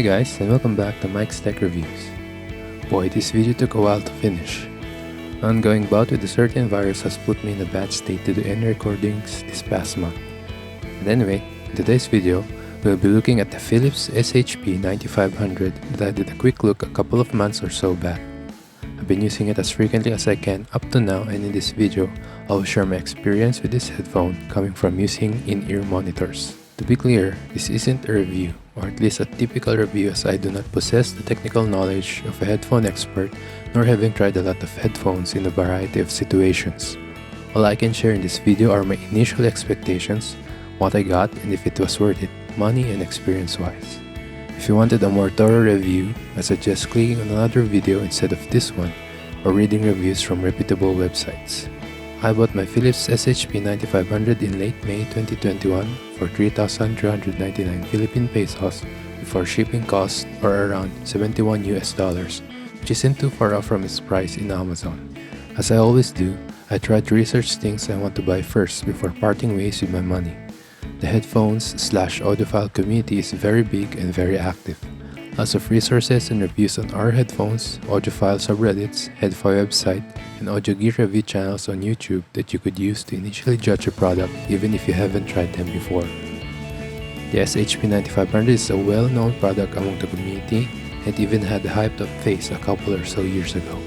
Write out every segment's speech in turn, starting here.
Hi guys, and welcome back to Mike's Tech Reviews. Boy, this video took a while to finish. An ongoing bout with a certain virus has put me in a bad state to do any recordings this past month. And anyway, in today's video, we'll be looking at the Philips SHP9500 that I did a quick look a couple of months or so back. I've been using it as frequently as I can up to now, and in this video, I'll share my experience with this headphone coming from using in-ear monitors. To be clear, this isn't a review, or at least a typical review, as I do not possess the technical knowledge of a headphone expert, nor having tried a lot of headphones in a variety of situations. All I can share in this video are my initial expectations, what I got, and if it was worth it, money and experience-wise. If you wanted a more thorough review, I suggest clicking on another video instead of this one, or reading reviews from reputable websites. I bought my Philips SHP9500 in late May 2021 for 3,399 Philippine pesos before shipping costs, or around $71 US, which isn't too far off from its price in Amazon. As I always do, I try to research things I want to buy first before parting ways with my money. The headphones/audiophile community is very big and very active. Lots of resources and reviews on our headphones, audiophile subreddits, Headphi website, and audio gear review channels on YouTube that you could use to initially judge a product even if you haven't tried them before. The SHP9500 is a well-known product among the community and even had a hyped up phase a couple or so years ago.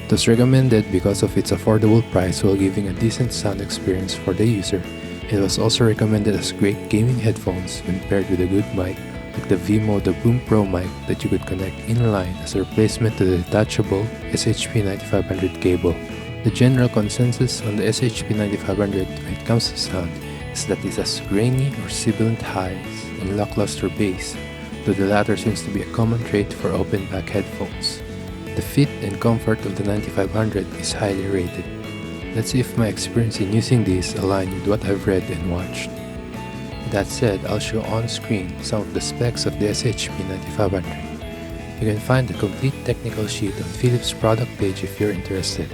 It was recommended because of its affordable price while giving a decent sound experience for the user. It was also recommended as great gaming headphones when paired with a good mic like the V-Mode Boom Pro mic that you could connect inline as a replacement to the detachable SHP9500 cable. The general consensus on the SHP9500 when it comes to sound is that it has grainy or sibilant highs and lackluster bass, though the latter seems to be a common trait for open back headphones. The fit and comfort of the 9500 is highly rated. Let's see if my experience in using these align with what I've read and watched. That said, I'll show on screen some of the specs of the SHP9500. You can find the complete technical sheet on Philips product page if you're interested.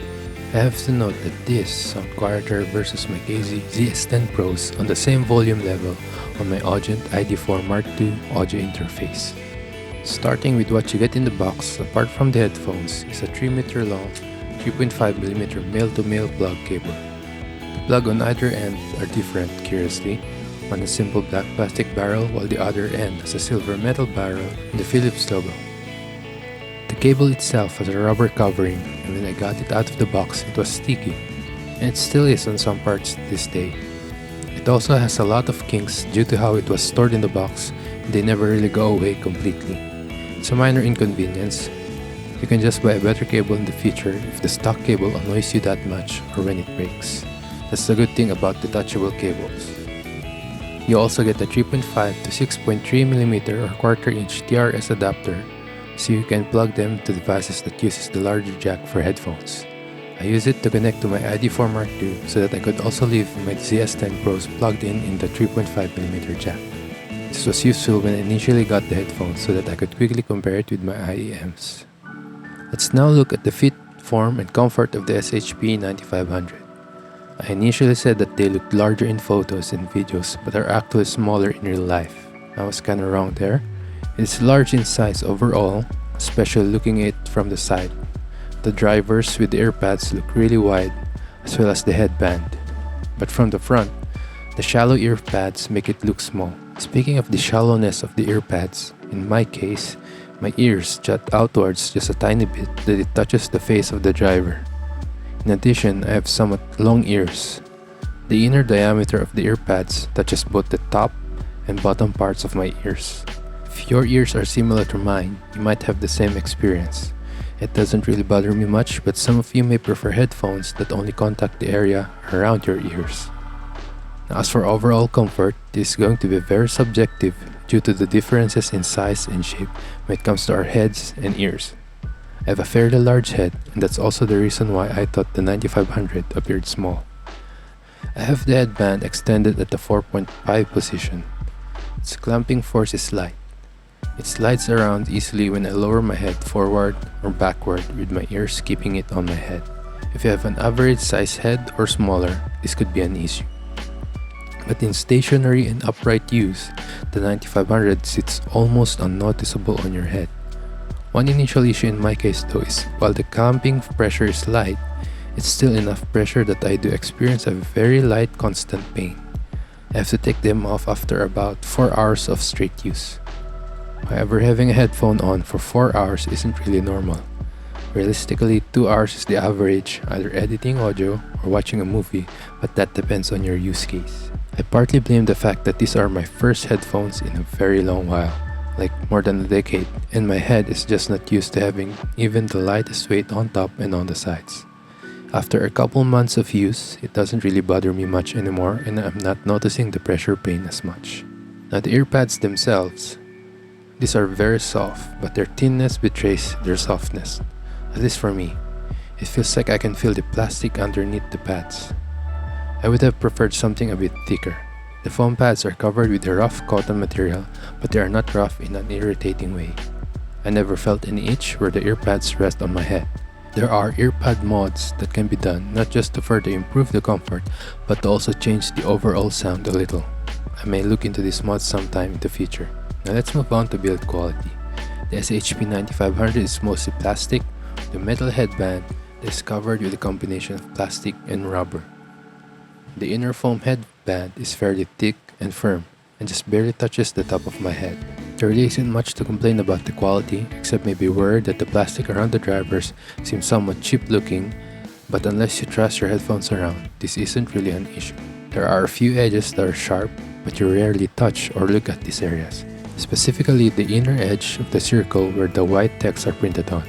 I have to note that this sound quieter versus my KZ ZS10 Pros on the same volume level on my Audient ID4 Mark II audio interface. Starting with what you get in the box, apart from the headphones, is a 3-meter long 3.5mm male-to-male plug cable. The plug on either end are different, curiously. One a simple black plastic barrel while the other end has a silver metal barrel and the Philips logo. The cable itself has a rubber covering, and when I got it out of the box it was sticky, and it still is on some parts to this day. It also has a lot of kinks due to how it was stored in the box, and they never really go away completely. It's a minor inconvenience. You can just buy a better cable in the future if the stock cable annoys you that much or when it breaks. That's the good thing about detachable cables. You also get a 3.5 to 6.3mm or quarter-inch TRS adapter, so you can plug them to devices that uses the larger jack for headphones. I use it to connect to my ID4 Mark II so that I could also leave my ZS10 Pros plugged in the 3.5mm jack. This was useful when I initially got the headphones so that I could quickly compare it with my IEMs. Let's now look at the fit, form, and comfort of the SHP9500. I initially said that they looked larger in photos and videos but are actually smaller in real life. I was kinda wrong there. It is large in size overall, especially looking at it from the side. The drivers with the earpads look really wide, as well as the headband. But from the front, the shallow earpads make it look small. Speaking of the shallowness of the earpads, in my case, my ears jut outwards just a tiny bit that it touches the face of the driver. In addition, I have somewhat long ears. The inner diameter of the earpads touches both the top and bottom parts of my ears. If your ears are similar to mine, you might have the same experience. It doesn't really bother me much, but some of you may prefer headphones that only contact the area around your ears. Now, as for overall comfort, this is going to be very subjective due to the differences in size and shape when it comes to our heads and ears. I have a fairly large head, and that's also the reason why I thought the 9500 appeared small. I have the headband extended at the 4.5 position. Its clamping force is light. It slides around easily when I lower my head forward or backward with my ears keeping it on my head. If you have an average size head or smaller, this could be an issue. but in stationary and upright use, the 9500 sits almost unnoticeable on your head. One initial issue in my case though is while the clamping pressure is light, it's still enough pressure that I do experience a very light constant pain. I have to take them off after about 4 hours of straight use. However, having a headphone on for 4 hours isn't really normal. Realistically, 2 hours is the average, either editing audio or watching a movie, but that depends on your use case. I partly blame the fact that these are my first headphones in a very long while, like more than a decade, and my head is just not used to having even the lightest weight on top and on the sides. After a couple months of use, it doesn't really bother me much anymore and I'm not noticing the pressure pain as much. Now the earpads themselves, these are very soft, but their thinness betrays their softness. At least for me, it feels like I can feel the plastic underneath the pads. I would have preferred something a bit thicker. The foam pads are covered with a rough cotton material, but they are not rough in an irritating way. I never felt any itch where the earpads rest on my head. There are earpad mods that can be done not just to further improve the comfort, but to also change the overall sound a little. I may look into these mods sometime in the future. Now let's move on to build quality. The SHP9500 is mostly plastic. The metal headband is covered with a combination of plastic and rubber. The inner foam headband is fairly thick and firm and just barely touches the top of my head. There really isn't much to complain about the quality, except maybe worried that the plastic around the drivers seems somewhat cheap looking, but unless you trust your headphones around, this isn't really an issue. There are a few edges that are sharp, but you rarely touch or look at these areas, specifically the inner edge of the circle where the white text are printed on.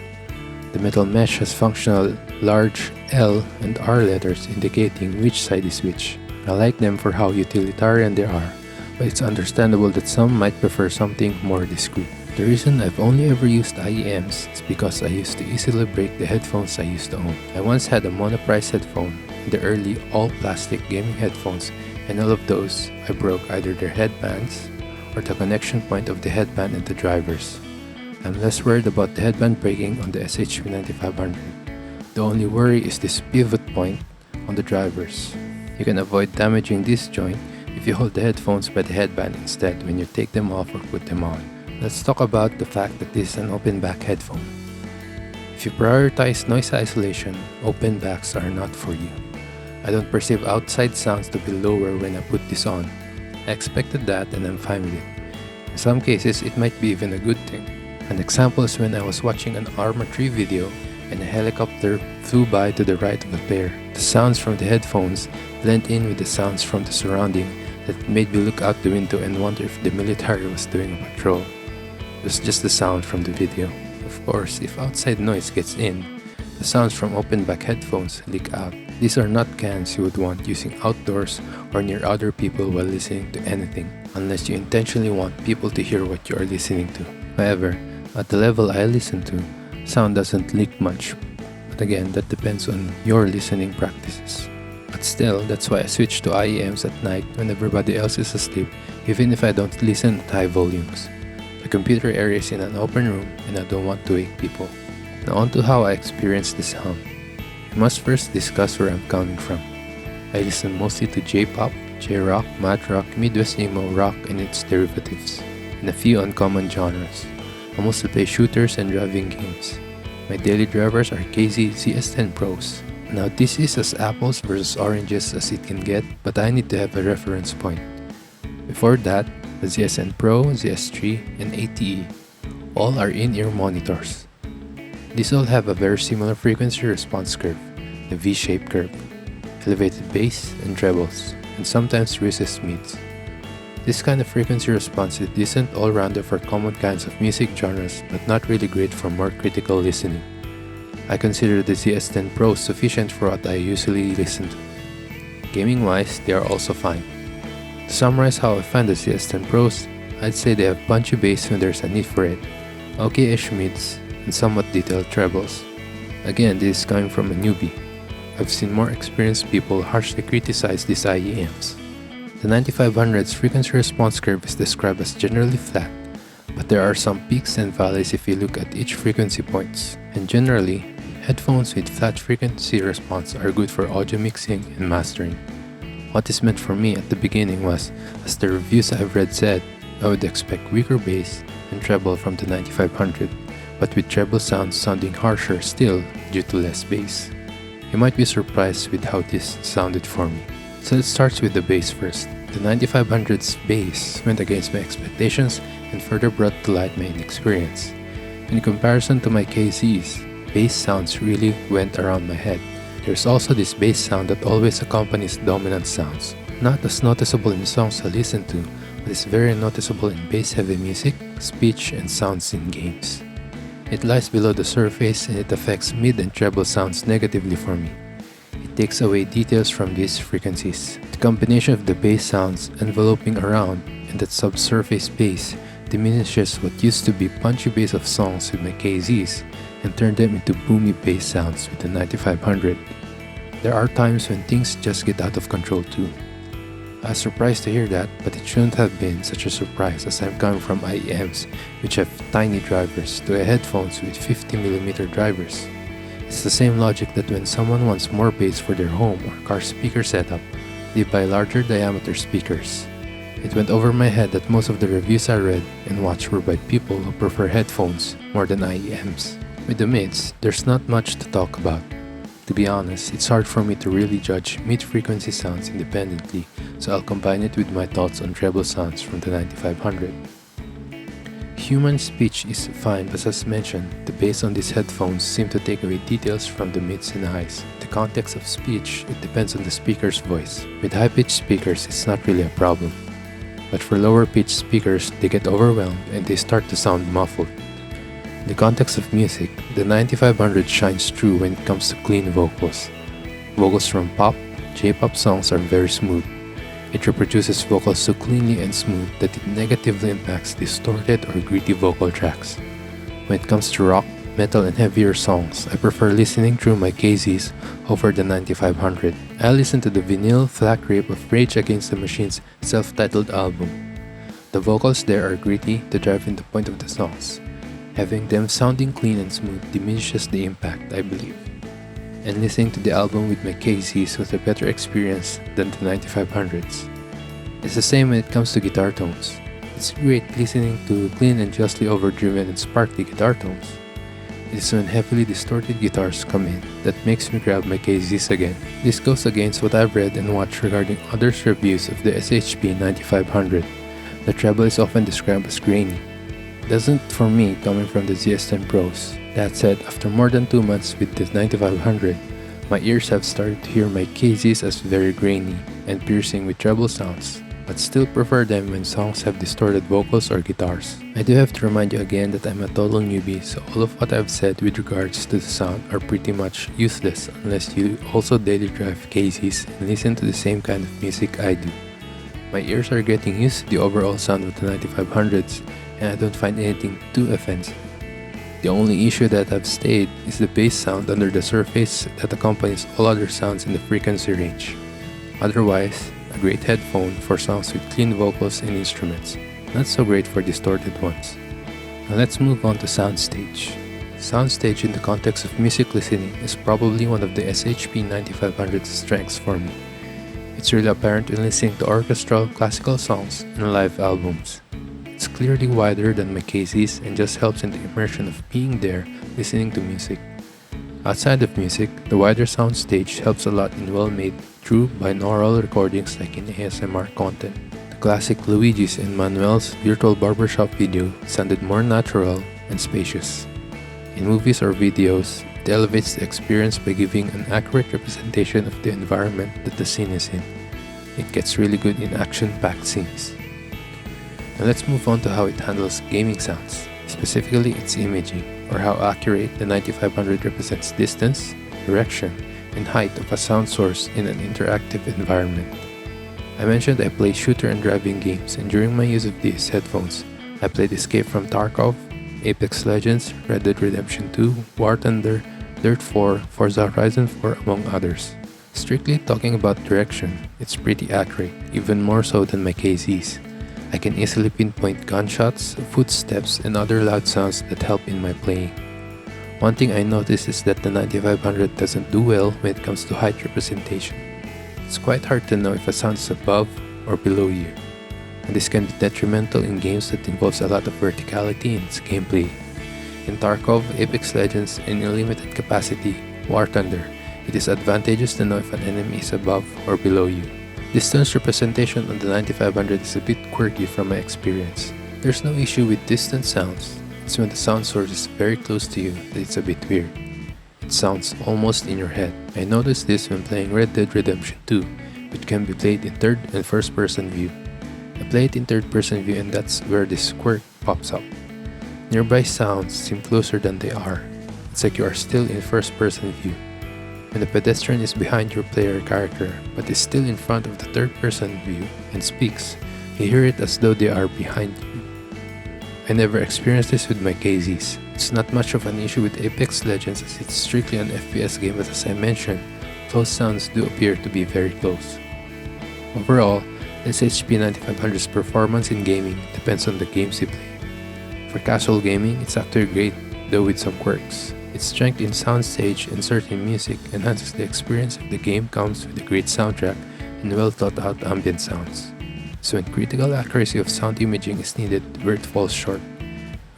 The metal mesh has functional large L and R letters indicating which side is which. I like them for how utilitarian they are, but it's understandable that some might prefer something more discreet. The reason I've only ever used IEMs is because I used to easily break the headphones I used to own. I once had a monoprice headphone, the early all-plastic gaming headphones, and all of those I broke either their headbands or the connection point of the headband and the drivers. I'm less worried about the headband breaking on the SHP9500. The only worry is this pivot point on the drivers. You can avoid damaging this joint if you hold the headphones by the headband instead when you take them off or put them on. Let's talk about the fact that this is an open back headphone. If you prioritize noise isolation, open backs are not for you. I don't perceive outside sounds to be lower when I put this on. I expected that and I'm fine with it. In some cases, it might be even a good thing. An example is when I was watching an Arma 3 video and a helicopter flew by to the right of the player. The sounds from the headphones blend in with the sounds from the surrounding that made me look out the window and wonder if the military was doing a patrol. It was just the sound from the video. Of course, if outside noise gets in, the sounds from open back headphones leak out. These are not cans you would want using outdoors or near other people while listening to anything, unless you intentionally want people to hear what you are listening to. However, at the level I listen to, sound doesn't leak much, but again, that depends on your listening practices. But still, that's why I switch to IEMs at night when everybody else is asleep, even if I don't listen at high volumes. The computer area is in an open room and I don't want to wake people. Now on to how I experience the sound. I must first discuss where I'm coming from. I listen mostly to J-pop, J-rock, math rock, Midwest emo, rock and its derivatives, and a few uncommon genres. I mostly play shooters and driving games. My daily drivers are KZ ZS10 Pros. Now this is as apples versus oranges as it can get, but I need to have a reference point. Before that, the ZS10 Pro, ZS3, and ATE, all are in-ear monitors. These all have a very similar frequency response curve, the V-shaped curve, elevated bass and trebles, and sometimes recessed mids. This kind of frequency response is decent all-rounder for common kinds of music genres, but not really great for more critical listening. I consider the ZS10 Pro sufficient for what I usually listen to. Gaming-wise, they are also fine. To summarize how I find the ZS10 Pros, I'd say they have punchy bass when there's a need for it, okay-ish mids, and somewhat detailed trebles. Again, this is coming from a newbie. I've seen more experienced people harshly criticize these IEMs. The 9500's frequency response curve is described as generally flat, but there are some peaks and valleys if you look at each frequency points, and generally, headphones with flat frequency response are good for audio mixing and mastering. What this meant for me at the beginning was, as the reviews I've read said, I would expect weaker bass and treble from the 9500, but with treble sounds sounding harsher still due to less bass. You might be surprised with how this sounded for me. So let's start with the bass first. The 9500's bass went against my expectations and further brought to light my inexperience. In comparison to my KZ's, bass sounds really went around my head. There's also this bass sound that always accompanies dominant sounds. Not as noticeable in songs I listen to, but is very noticeable in bass-heavy music, speech, and sounds in games. It lies below the surface and it affects mid and treble sounds negatively for me. It takes away details from these frequencies. The combination of the bass sounds enveloping around and that subsurface bass diminishes what used to be punchy bass of songs with my KZs and turned them into boomy bass sounds with the 9500. There are times when things just get out of control too. I was surprised to hear that, but it shouldn't have been such a surprise as I'm coming from IEMs which have tiny drivers to headphones with 50mm drivers. It's the same logic that when someone wants more bass for their home or car speaker setup, they buy larger diameter speakers. It went over my head that most of the reviews I read and watched were by people who prefer headphones more than IEMs. With the mids, there's not much to talk about. To be honest, it's hard for me to really judge mid-frequency sounds independently, so I'll combine it with my thoughts on treble sounds from the 9500. Human speech is fine, but as mentioned, the bass on these headphones seem to take away details from the mids and highs. The context of speech, it depends on the speaker's voice. With high-pitched speakers, it's not really a problem. But for lower-pitched speakers, they get overwhelmed and they start to sound muffled. In the context of music, the 9500 shines through when it comes to clean vocals. Vocals from pop, J-pop songs are very smooth. It reproduces vocals so cleanly and smooth that it negatively impacts distorted or gritty vocal tracks. When it comes to rock, metal, and heavier songs, I prefer listening through my KZs over the 9500. I listen to the vinyl flak rip of Rage Against the Machine's self-titled album. The vocals there are gritty to drive in the point of the songs. Having them sounding clean and smooth diminishes the impact, I believe. And listening to the album with my KZs was a better experience than the 9500s. It's the same when it comes to guitar tones. It's great listening to clean and justly overdriven and sparkly guitar tones. It is when heavily distorted guitars come in that makes me grab my KZs again. This goes against what I've read and watched regarding others' reviews of the SHP9500. The treble is often described as grainy. Doesn't for me coming from the ZS10 Pros. That said, after more than 2 months with the 9500, my ears have started to hear my KZs as very grainy and piercing with treble sounds, but still prefer them when songs have distorted vocals or guitars. I do have to remind you again that I'm a total newbie, so all of what I've said with regards to the sound are pretty much useless unless you also daily drive KZs and listen to the same kind of music I do. My ears are getting used to the overall sound of the 9500s, and I don't find anything too offensive. The only issue that I've stayed is the bass sound under the surface that accompanies all other sounds in the frequency range. Otherwise, a great headphone for songs with clean vocals and instruments, not so great for distorted ones. Now let's move on to Soundstage. Soundstage in the context of music listening is probably one of the SHP9500's strengths for me. It's really apparent when listening to orchestral, classical songs and live albums. It's clearly wider than my KZs and just helps in the immersion of being there listening to music. Outside of music, the wider soundstage helps a lot in well-made, true binaural recordings like in ASMR content. The classic Luigi's and Manuel's virtual barbershop video sounded more natural and spacious. In movies or videos, it elevates the experience by giving an accurate representation of the environment that the scene is in. It gets really good in action-packed scenes. Now let's move on to how it handles gaming sounds, specifically its imaging, or how accurate the 9500 represents distance, direction, and height of a sound source in an interactive environment. I mentioned I play shooter and driving games, and during my use of these headphones, I played Escape from Tarkov, Apex Legends, Red Dead Redemption 2, War Thunder, Dirt 4, Forza Horizon 4, among others. Strictly talking about direction, it's pretty accurate, even more so than my KZs. I can easily pinpoint gunshots, footsteps, and other loud sounds that help in my playing. One thing I noticed is that the 9500 doesn't do well when it comes to height representation. It's quite hard to know if a sound is above or below you, and this can be detrimental in games that involves a lot of verticality in its gameplay. In Tarkov, Apex Legends, and in limited capacity, War Thunder, it is advantageous to know if an enemy is above or below you. Distance representation on the 9500 is a bit quirky from my experience. There's no issue with distant sounds, it's when the sound source is very close to you that it's a bit weird. It sounds almost in your head. I noticed this when playing Red Dead Redemption 2, which can be played in third and first person view. I play it in third person view and that's where this quirk pops up. Nearby sounds seem closer than they are. It's like you are still in first person view. When the pedestrian is behind your player character but is still in front of the third person view and speaks, you hear it as though they are behind you. I never experienced this with my KZs. It's not much of an issue with Apex Legends as it's strictly an FPS game, but as I mentioned, close sounds do appear to be very close. Overall, SHP9500's performance in gaming depends on the games you play. For casual gaming, it's actually great, though with some quirks. Its strength in Soundstage and certain music enhances the experience if the game comes with a great soundtrack and well thought out ambient sounds. So when critical accuracy of sound imaging is needed where it falls short.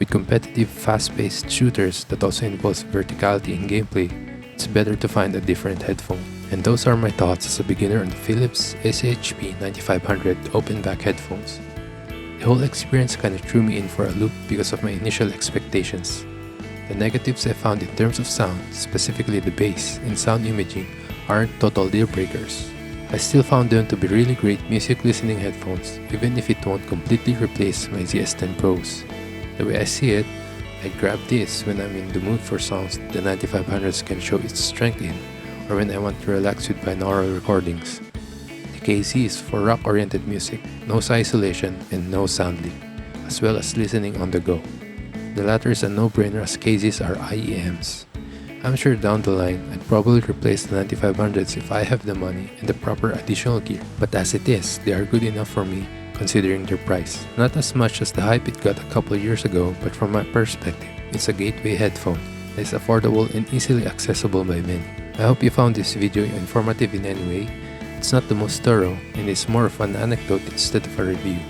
With competitive fast-paced shooters that also involves verticality in gameplay, it's better to find a different headphone. And those are my thoughts as a beginner on the Philips SHP9500 open back headphones. The whole experience kinda threw me in for a loop because of my initial expectations. The negatives I found in terms of sound, specifically the bass and sound imaging, aren't total deal breakers. I still found them to be really great music listening headphones, even if it won't completely replace my ZS-10 Pros. The way I see it, I grab this when I'm in the mood for songs the 9500s can show its strength in, or when I want to relax with binaural recordings. The KZ is for rock-oriented music, noise isolation, and no sound leak, as well as listening on the go. The latter is a no-brainer as KZs are IEMs. I'm sure down the line, I'd probably replace the 9500s if I have the money and the proper additional gear, but as it is, they are good enough for me considering their price. Not as much as the hype it got a couple years ago, but from my perspective, it's a gateway headphone that is affordable and easily accessible by many. I hope you found this video informative in any way. It's not the most thorough and is more of an anecdote instead of a review.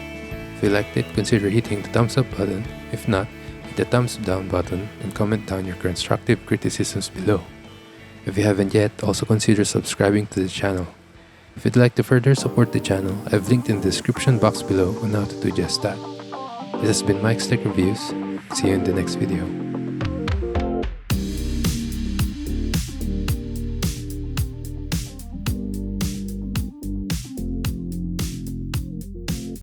If you liked it, consider hitting the thumbs up button. If not, hit the thumbs down button and comment down your constructive criticisms below. If you haven't yet, also consider subscribing to the channel. If you'd like to further support the channel, I've linked in the description box below on how to do just that. This has been Mike's Tech Reviews. See you in the next video.